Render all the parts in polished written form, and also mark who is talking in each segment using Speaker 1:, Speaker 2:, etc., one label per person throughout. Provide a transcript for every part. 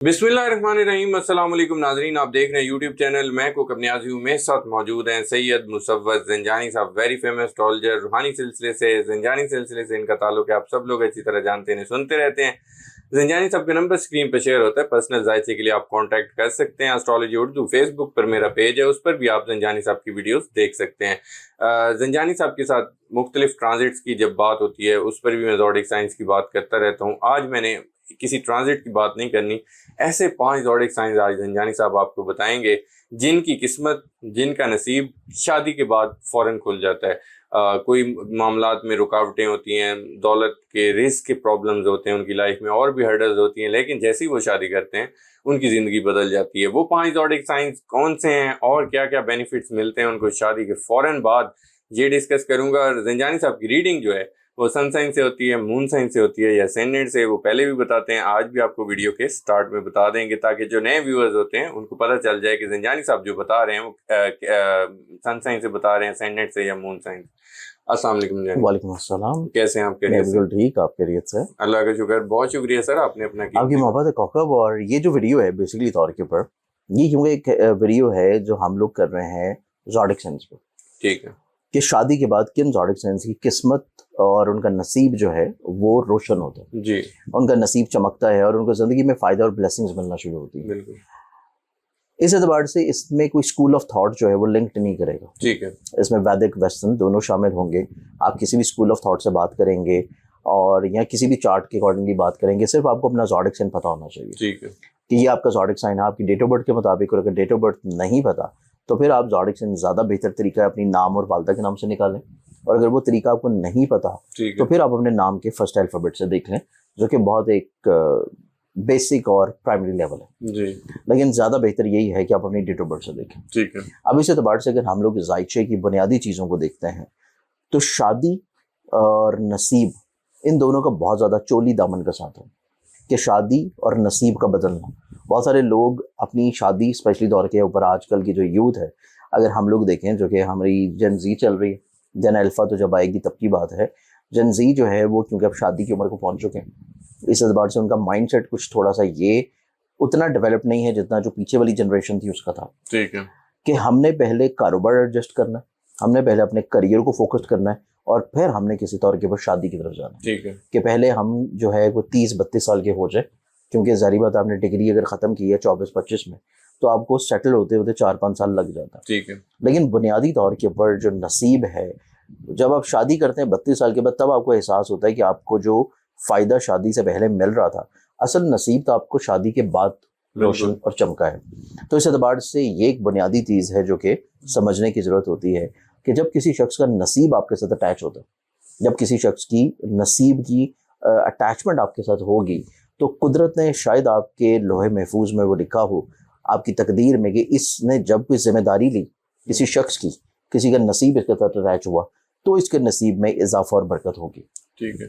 Speaker 1: बिस्मिल्लाहिर्रहमानिर्रहीम। अस्सलाम वालेकुम नाज़रीन, आप देख रहे हैं यूट्यूब चैनल मैं को अपने आज़ी हूँ। मेरे साथ मौजूद हैं सैयद मुसव्वद ज़ंजानी साहब, वेरी फेमस एस्ट्रोलॉजर। रूहानी सिलसिले से, ज़ंजानी सिलसिले से इनका ताल्लुक है, आप सब लोग अच्छी तरह जानते हैं, सुनते रहते हैं। ज़ंजानी साहब का नंबर स्क्रीन पर शेयर होता है, पर्सनल जायचे के लिए आप कॉन्टैक्ट कर सकते हैं। एस्ट्रोलॉजी उर्दू फेसबुक पर मेरा पेज है, उस पर भी आप ज़ंजानी साहब की वीडियोस देख सकते हैं। ज़ंजानी साहब के साथ मुख्तलिफ ट्रांजिट्स की जब बात होती है उस पर भी मैं ज़ोडिक साइंस की बात करता रहता हूँ। आज मैंने किसी ट्रांजिट की बात नहीं करनी, ऐसे 5 ज़ोडिक साइंस आज ज़ंजानी साहब आपको बताएंगे जिनकी किस्मत, जिनका नसीब शादी के बाद फ़ौरन खुल जाता है। कोई मामलात में रुकावटें होती हैं, दौलत के रिस्क के प्रॉब्लम्स होते हैं उनकी लाइफ में, और भी हर्डल्स होती हैं, लेकिन जैसे ही वो शादी करते हैं उनकी ज़िंदगी बदल जाती है। वो 5 ज़ोडिक साइंस कौन से हैं और क्या क्या बेनिफिट्स मिलते हैं उनको शादी के फ़ौरन बाद, ये डिस्कस करूँगा। और ज़ंजानी साहब की रीडिंग जो है वो सन साइन से होती है, मून साइन से होती है या असेंडेंट से, वो पहले भी बताते हैं, आज भी आपको वीडियो के स्टार्ट में बता देंगे ताकि जो नए व्यूअर्स होते हैं उनको पता चल जाए कि ज़ंजानी साहब जो बता रहे हैं वो सन साइन से बता रहे हैं, असेंडेंट से या मून साइन। अस्सलाम वालेकुम।
Speaker 2: वालेकुम अस्सलाम।
Speaker 1: कैसे हैं आप?
Speaker 2: बिल्कुल ठीक, आप खैरियत से?
Speaker 1: अल्लाह का शुक्र, बहुत शुक्रिया सर, आपने अपना
Speaker 2: आपकी मोहब्बत है कौकब। और ये जो वीडियो है बेसिकली तौर के ऊपर ये क्योंकि एक वीडियो है जो हम लोग कर रहे हैं ज़ोडिक साइंस पर,
Speaker 1: ठीक है,
Speaker 2: कि शादी के बाद किन ज़ोडिक साइंस की किस्मत और उनका नसीब जो है वो रोशन होता है
Speaker 1: जी,
Speaker 2: उनका नसीब चमकता है और उनको ज़िंदगी में फ़ायदा और ब्लेसिंग्स मिलना शुरू होती है।
Speaker 1: बिल्कुल।
Speaker 2: इस एतबार से इसमें कोई स्कूल ऑफ थॉट जो है वो लिंक्ड नहीं करेगा।
Speaker 1: ठीक है,
Speaker 2: इसमें वैदिक वेस्टर्न दोनों शामिल होंगे। आप किसी भी स्कूल ऑफ थॉट से बात करेंगे और या किसी भी चार्ट के अकॉर्डिंगली बात करेंगे, सिर्फ आपको अपना ज़ोडिक साइन पता होना चाहिए।
Speaker 1: ठीक है,
Speaker 2: कि ये आपका ज़ोडिक साइन है आपकी डेट ऑफ बर्थ के मुताबिक। और अगर डेट ऑफ बर्थ नहीं पता तो फिर आप ज़ोडिक साइन ज़्यादा बेहतर तरीका है अपनी नाम और वालदा के नाम से निकालें। और अगर वो तरीका आपको नहीं पता तो फिर आप अपने नाम के फर्स्ट अल्फ़ाबेट से देख लें, जो कि बहुत एक बेसिक और प्राइमरी लेवल है
Speaker 1: जी,
Speaker 2: लेकिन ज़्यादा बेहतर यही है कि आप अपनी डेट ऑफ बर्थ से देखें।
Speaker 1: ठीक है,
Speaker 2: अब इस एतबार से अगर हम लोग जायचे की बुनियादी चीज़ों को देखते हैं तो शादी और नसीब, इन दोनों का बहुत ज़्यादा चोली दामन का साथ है कि शादी और नसीब का बदलना। बहुत सारे लोग अपनी शादी, स्पेशली दौर के ऊपर आजकल की जो यूथ है, अगर हम लोग देखें जो कि हमारी जन जी चल रही है, जन अल्फ़ा तो जब आएगी तब की बात है। जन जी जो है वो क्योंकि अब शादी की उम्र को पहुंच चुके हैं, इस एतबार से उनका माइंडसेट कुछ थोड़ा सा ये उतना डेवलप नहीं है जितना जो पीछे वाली जनरेशन थी उसका था।
Speaker 1: ठीक है,
Speaker 2: कि हमने पहले कारोबार एडजस्ट करना है, हमने पहले अपने करियर को फोकस करना है और फिर हमने किसी तौर के ऊपर शादी की तरफ जाना है।
Speaker 1: ठीक है,
Speaker 2: कि पहले हम जो है वो 30-32 साल के हो जाए, क्योंकि ज़ाहिर बात आपने डिग्री अगर ख़त्म की है 24-25 में तो आपको सेटल होते होते 4-5 साल लग जाता है।
Speaker 1: ठीक है,
Speaker 2: लेकिन बुनियादी तौर के ऊपर जो नसीब है, जब आप शादी करते हैं 32 साल के बाद, तब आपको एहसास होता है कि आपको जो फ़ायदा शादी से पहले मिल रहा था, असल नसीब तो आपको शादी के बाद रोशन और चमका है। तो इस एतबार से ये एक बुनियादी चीज़ है जो कि समझने की ज़रूरत होती है कि जब किसी शख्स का नसीब आपके साथ अटैच होता है, जब किसी शख्स की नसीब की अटैचमेंट आपके साथ होगी, तो कुदरत ने शायद आपके लोहे महफूज में वो लिखा हो, आपकी तकदीर में, कि इसने जब कोई जिम्मेदारी ली किसी शख्स की, किसी का नसीब इसके साथ अटैच हुआ, तो इसके नसीब में इजाफा और बरकत होगी।
Speaker 1: ठीक है,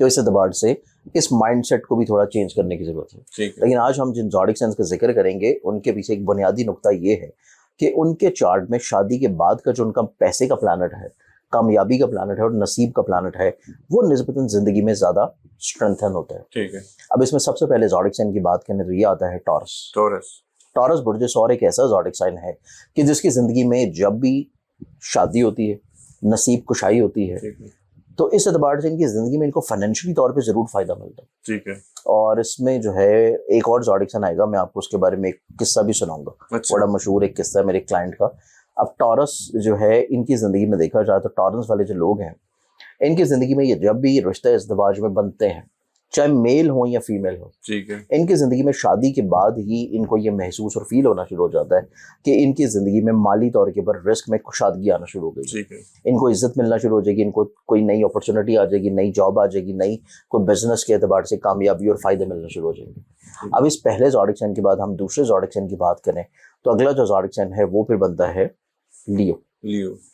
Speaker 2: तो इस एतबार से इस माइंडसेट को भी थोड़ा चेंज करने की ज़रूरत है।
Speaker 1: ठीक है,
Speaker 2: लेकिन आज हम जिन ज़ोडिक साइंस का जिक्र करेंगे उनके पीछे एक बुनियादी नुक्ता ये है कि उनके चार्ट में शादी के बाद का जो उनका पैसे का प्लानट है, कामयाबी का प्लानट है और नसीब का प्लानट है, वो निस्बतन ज़िंदगी में ज़्यादा स्ट्रेंथन होता है।
Speaker 1: ठीक है।
Speaker 2: अब इसमें सबसे पहले ज़ोडिक साइन की बात करें तो ये आता है टॉरस। टॉरस बुर्ज सौर एक ऐसा ज़ोडिक साइन है कि जिसकी ज़िंदगी में जब भी शादी होती है, नसीब कुशाई होती है, तो इस एतबार से इनकी ज़िंदगी में इनको फाइनेंशियली तौर पे ज़रूर फ़ायदा मिलता है।
Speaker 1: ठीक है।
Speaker 2: और इसमें जो है एक और ज़ोडिक साइन आएगा, मैं आपको उसके बारे में एक किस्सा भी सुनाऊंगा।
Speaker 1: अच्छा।
Speaker 2: बड़ा मशहूर एक किस्सा है मेरे क्लाइंट का। अब टॉरस जो है, इनकी ज़िंदगी में देखा जाए तो टॉरस वाले जो लोग हैं, इनकी ज़िंदगी में ये जब भी रिश्ते इज़्दिवाज में बनते हैं, चाहे मेल हो या फीमेल हो,
Speaker 1: ठीक है,
Speaker 2: इनकी ज़िंदगी में शादी के बाद ही इनको ये महसूस और फील होना शुरू हो जाता है कि इनकी ज़िंदगी में माली तौर के ऊपर रिस्क में कुशादगी आना शुरू हो गई।
Speaker 1: ठीक है,
Speaker 2: इनको इज्जत मिलना शुरू हो जाएगी, इनको कोई नई अपॉर्चुनिटी आ जाएगी, नई जॉब आ जाएगी, नई कोई बिजनेस के एतबार से कामयाबी और फ़ायदे मिलना शुरू हो जाएंगे। अब इस पहले ज़ोडिक साइन के बाद हम दूसरे ज़ोडिक साइन की बात करें तो अगला जो ज़ोडिक साइन है वो फिर बनता है लियो।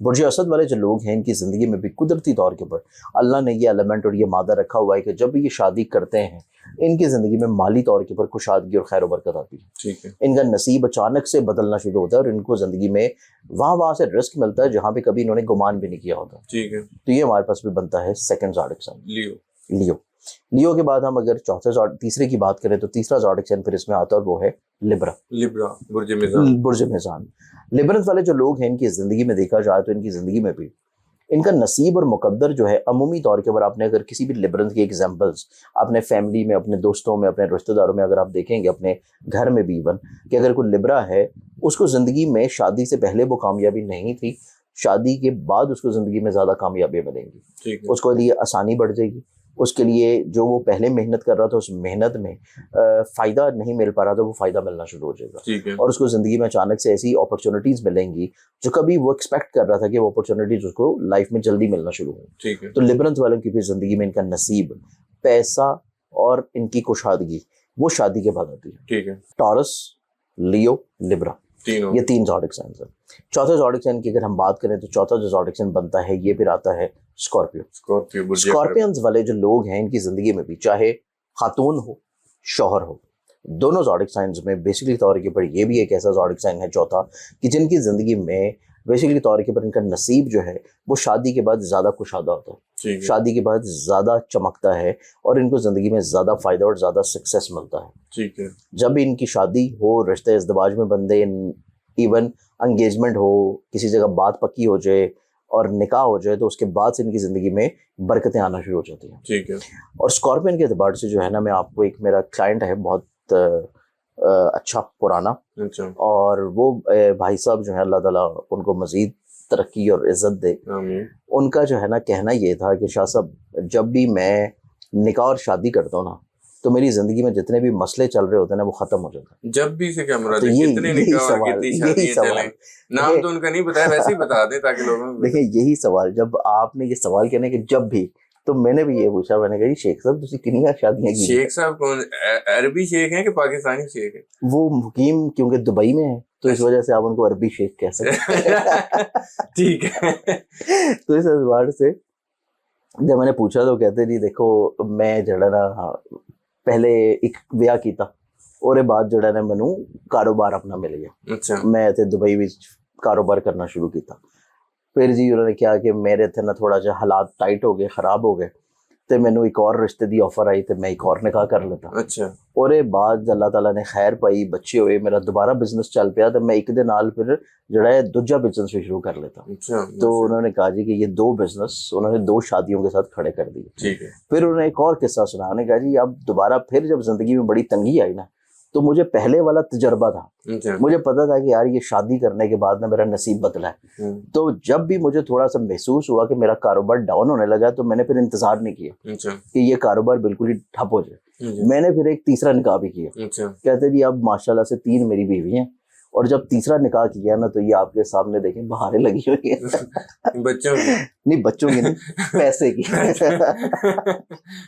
Speaker 2: बुर्ज असद वाले जो लोग हैं, इनकी ज़िंदगी में भी कुदरती तौर के ऊपर अल्लाह ने ये एलिमेंट और ये मादा रखा हुआ है कि जब भी ये शादी करते हैं, इनकी ज़िंदगी में माली तौर के ऊपर कुशादगी और खैर बरकत आती है।
Speaker 1: ठीक है,
Speaker 2: इनका नसीब अचानक से बदलना शुरू होता है और इनको ज़िंदगी में वहाँ से रिस्क मिलता है जहाँ पे कभी इन्होंने गुमान भी नहीं किया होता।
Speaker 1: ठीक है।
Speaker 2: तो ये हमारे पास भी बनता है सेकंड ज़ोडिक साइन,
Speaker 1: लियो।
Speaker 2: लियो के बाद हम अगर तीसरे की बात करें तो तीसरा ज़ोडिक साइन फिर इसमें आता है और वो है लिब्रा।
Speaker 1: लिब्रा बुर्ज मेज़ान।
Speaker 2: बुर्ज मेज़ान। लिब्रंस वाले जो लोग हैं इनकी ज़िंदगी में देखा जाए तो इनकी ज़िंदगी में भी इनका नसीब और मुकद्दर जो है अमूमी तौर के ऊपर, आपने अगर किसी भी लिब्रंस की एग्जांपल्स अपने फैमिली में, अपने दोस्तों में, अपने रिश्तेदारों में अगर आप देखेंगे, अपने घर में भी इवन, कि अगर कोई लिब्रा है उसको ज़िंदगी में शादी से पहले वो कामयाबी नहीं थी, शादी के बाद उसको ज़िंदगी में ज़्यादा कामयाबियाँ मिलेंगी, उसके लिए आसानी बढ़ जाएगी, उसके लिए जो वो पहले मेहनत कर रहा था उस मेहनत में फ़ायदा नहीं मिल पा रहा था वो फ़ायदा मिलना शुरू हो जाएगा, और उसको ज़िंदगी में अचानक से ऐसी अपॉर्चुनिटीज़ मिलेंगी जो कभी वो एक्सपेक्ट कर रहा था कि वो अपॉर्चुनिटीज़ उसको लाइफ में जल्दी मिलना शुरू हो। तो लिब्रंस वालों की भी ज़िंदगी में इनका नसीब, पैसा और इनकी कुशादगी वो शादी के बाद आती है।
Speaker 1: ठीक है।
Speaker 2: टॉरस, लियो, लिब्रा, ये 3 ज़ोडिक साइंस हैं। चौथे ज़ोडिक साइन की अगर हम बात करें तो चौथा जो ज़ोडिक साइन बनता है ये फिर आता है स्कॉर्पियो। स्कॉर्पियंस वाले जो लोग हैं इनकी ज़िंदगी में भी चाहे खातून हो शौहर हो, दोनों ज़ोडिक साइंस में बेसिकली तौर के ऊपर ये भी एक ऐसा ज़ोडिक साइन है चौथा कि जिनकी ज़िंदगी में बेसिकली तौर के ऊपर इनका नसीब जो है वो शादी के बाद ज़्यादा कुशादा होता है, शादी के बाद ज़्यादा चमकता है और इनको ज़िंदगी में ज़्यादा फ़ायदा और ज़्यादा सक्सेस मिलता है।
Speaker 1: ठीक है।
Speaker 2: जब इनकी शादी हो, रिश्ते इज़्दिवाज में बंदे, इवन एंगेजमेंट हो, किसी जगह बात पक्की हो जाए और निकाह हो जाए तो उसके बाद से इनकी ज़िंदगी में बरकतें आना शुरू हो जाती हैं।
Speaker 1: ठीक है।
Speaker 2: और स्कॉर्पियन के एतबार से जो है ना, मैं आपको एक मेरा क्लाइंट है बहुत अच्छा पुराना, और वो भाई साहब जो है अल्लाह ताला उनको मज़ीद तरक्की और इज़्ज़त दे। उनका जो है ना कहना ये था कि शाह साहब जब भी मैं निकाह और शादी करता हूँ ना तो मेरी ज़िंदगी में जितने भी मसले चल रहे होते हैं ना वो ख़त्म हो जाते हैं।
Speaker 1: जब भी से क्या मुराद
Speaker 2: तो
Speaker 1: है? कितने निकाह और कितनी शादियां चलें? नाम तो उनका नहीं बताया, वैसे ही बता दें ताकि लोगों को।
Speaker 2: देखिए यही सवाल, जब आपने ये सवाल कहने कि जब भी, तो मैंने भी ये पूछा, मैंने कहा शेख साहब तुसी कितनी शादियां की?
Speaker 1: शेख साहब कौन, अरबी शेख हैं कि पाकिस्तानी शेख हैं?
Speaker 2: वो मुकीम क्योंकि दुबई में है तो इस वजह से आप उनको अरबी शेख कह सकते हैं।
Speaker 1: ठीक है।
Speaker 2: तो इस एतबार से जब मैंने पूछा तो कहते जी देखो मैं जड़ा ना पहले एक ब्याह किया और बाद जड़ा ने मैनू कारोबार अपना मिल गया।
Speaker 1: अच्छा।
Speaker 2: मैं इत्थे दुबई में कारोबार करना शुरू किया। फिर जी उन्होंने कहा कि मेरे इत्थे ना थोड़ा जिहा हालात टाइट हो गए, खराब हो गए, तो मैनू एक और रिश्ते की ऑफर आई तो मैं एक और निकाह कर लेता।
Speaker 1: अच्छा।
Speaker 2: और बाद अल्लाह ताला ने खैर पाई, बच्चे हुए, मेरा दोबारा बिजनेस चल पिया तो मैं एक दे नाल फिर जड़ा है दूजा बिजनेस भी शुरू कर लेता।
Speaker 1: अच्छा।
Speaker 2: तो उन्होंने कहा जी कि ये 2 बिजनेस उन्होंने 2 शादियों के साथ खड़े कर दिए।
Speaker 1: ठीक है।
Speaker 2: फिर उन्होंने एक और किस्सा सुना, उन्होंने कहा जी अब दोबारा फिर जब जिंदगी में बड़ी तंगी आई ना तो मुझे पहले वाला तजर्बा था।
Speaker 1: अच्छा।
Speaker 2: मुझे पता था कि यार ये शादी करने के बाद ना मेरा नसीब बदला है। तो जब भी मुझे थोड़ा सा महसूस हुआ कि मेरा कारोबार डाउन होने लगा तो मैंने फिर इंतजार नहीं किया।
Speaker 1: अच्छा।
Speaker 2: कि ये कारोबार बिल्कुल ही ठप हो जाए। मैंने फिर एक तीसरा निकाह भी किया।
Speaker 1: अच्छा।
Speaker 2: कहते जी अब माशाल्लाह से 3 मेरी बीवी हैं और जब तीसरा निकाह किया ना तो ये आपके सामने देखें बहारें लगी हुई है।
Speaker 1: बच्चों की
Speaker 2: नहीं, बच्चों की नहीं, पैसे की।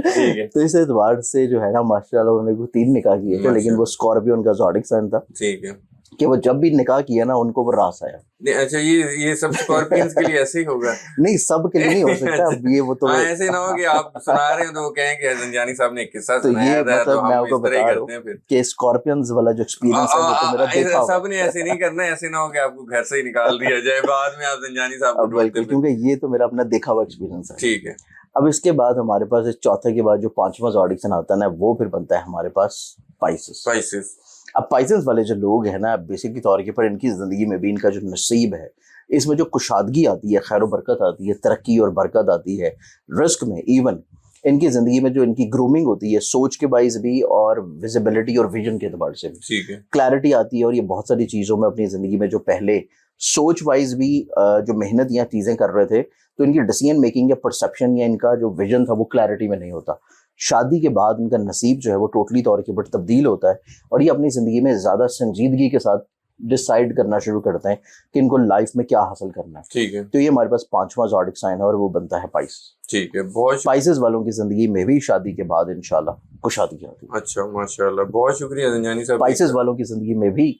Speaker 1: ठीक है।
Speaker 2: तो इस एतबार से जो है ना माशाल्लाह उन्होंने 3 निकाह किए थे, लेकिन वो स्कॉर्पियो उनका ज़ोडिक साइन था।
Speaker 1: ठीक है।
Speaker 2: कि वो जब भी निकाह किया ना उनको वो रास आया।
Speaker 1: अच्छा, ये सब स्कॉर्पियंस के लिए ऐसे ही होगा?
Speaker 2: नहीं, सब के लिए नहीं हो सकता। अब ये वो तो
Speaker 1: ऐसे ना हो कि आप सुना रहे हो तो वो कहें कि ज़ंजानी साहब ने एक किस्सा
Speaker 2: तो
Speaker 1: सुनाया
Speaker 2: ये
Speaker 1: था
Speaker 2: मतलब
Speaker 1: तो
Speaker 2: मैं
Speaker 1: हम
Speaker 2: आपको
Speaker 1: इस तरह ही
Speaker 2: बता
Speaker 1: करते हैं फिर
Speaker 2: कि स्कॉर्पियंस वाला जो एक्सपीरियंस है वो तो मेरा देखा हुआ।
Speaker 1: सब ने ऐसे नहीं करना, ऐसे ना हो कि आपको घर से ही निकाल दिया जाए बाद में आप ज़ंजानी साहब को ढूंढते फिर।
Speaker 2: क्योंकि ये तो मेरा अपना देखा हुआ एक्सपीरियंस है।
Speaker 1: ठीक है।
Speaker 2: अब इसके बाद हमारे पास इस चौथे के बाद जो 5वां ज़ोडिक साइन आता है ना वो फिर बनता है हमारे पास पाइसेस। अब पाइसेस वाले जो लोग हैं ना बेसिकली तौर के पर इनकी ज़िंदगी में भी इनका जो नसीब है इसमें जो कुशादगी आती है, खैर बरकत आती है, तरक्की और बरकत आती है, रिस्क में इवन इनकी ज़िंदगी में जो इनकी ग्रूमिंग होती है सोच के बाइस भी और विजिबिलिटी और विजन के अतबार से भी।
Speaker 1: ठीक है।
Speaker 2: क्लैरिटी आती है और ये बहुत सारी चीज़ों में अपनी ज़िंदगी में जो पहले सोच वाइज भी जो मेहनत या चीज़ें कर रहे थे तो इनकी डिसीजन मेकिंग या परसेप्शन या इनका जो विजन था वो क्लैरिटी में नहीं होता। शादी के बाद इनका नसीब जो है वो टोटली तौर के ऊपर तब्दील होता है और ये अपनी ज़िंदगी में ज़्यादा संजीदगी के साथ डिसाइड करना शुरू करते हैं कि इनको लाइफ में क्या हासिल करना है।
Speaker 1: ठीक है।
Speaker 2: तो ये हमारे पास 5वां ज़ोडिक साइन है और वो बनता है पाइस।
Speaker 1: ठीक है। बहुत
Speaker 2: पाइसेस वालों की ज़िंदगी में भी शादी के बाद इंशाल्लाह कुशादगी आती है।
Speaker 1: अच्छा, माशाल्लाह, बहुत शुक्रिया ज़ंजानी साहब।
Speaker 2: पाइसेस वालों की ज़िंदगी में भी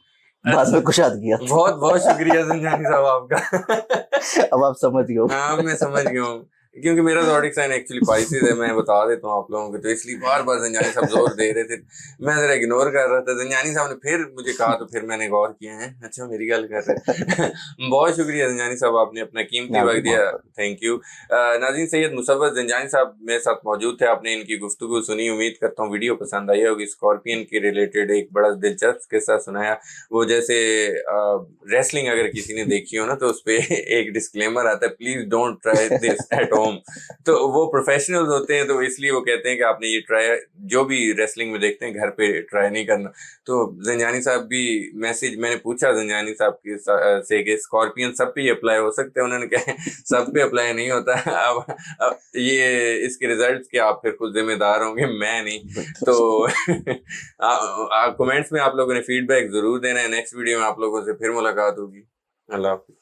Speaker 2: बाद में कुशादगी आती है।
Speaker 1: बहुत बहुत शुक्रिया ज़ंजानी साहब आपका।
Speaker 2: अब आप समझ गए हो।
Speaker 1: हाँ, मैं समझ गया हूँ। کیونکہ میرا زوڈک سائن ایکچولی پائسز ہے, میں بتا دیتا ہوں آپ لوگوں کو, تو اس لیے بار بار زنجانی صاحب زور دے رہے تھے, میں ذرا اگنور کر رہا تھا. زنجانی صاحب نے پھر مجھے کہا تو پھر میں نے غور کیا ہے, اچھا میری گل کر رہے. بہت شکریہ زنجانی صاحب, آپ نے اپنا قیمتی وقت دیا, تھینک یو. ناظرین, سید مصور زنجانی صاحب میرے ساتھ موجود تھے, آپ نے ان کی گفتگو سنی, امید کرتا ہوں ویڈیو پسند آئی ہوگی. اسکارپین کے ریلیٹڈ ایک بڑا دلچسپ قصہ سنایا, وہ جیسے ریسلنگ اگر کسی نے دیکھی ہو نا تو اس پہ ایک ڈسکلیمر آتا ہے, please don't try this at home. تو وہ پروفیشنلز ہوتے ہیں, تو اس لیے وہ کہتے ہیں کہ آپ نے یہ ٹرائی, جو بھی ریسلنگ میں دیکھتے ہیں, گھر پہ ٹرائی نہیں کرنا. تو زنجانی صاحب بھی میسج, میں نے پوچھا زنجانی صاحب سے کہ اسکارپین سب پہ اپلائی ہو سکتے ہیں, انہوں نے کہا سب پہ اپلائی نہیں ہوتا. اب یہ اس کے ریزلٹس کے آپ پھر خود ذمہ دار ہوں گے, میں نہیں. تو کمنٹس میں آپ لوگوں نے فیڈ بیک ضرور دینا ہے. نیکسٹ ویڈیو میں آپ لوگوں سے پھر ملاقات ہوگی. اللہ حافظ.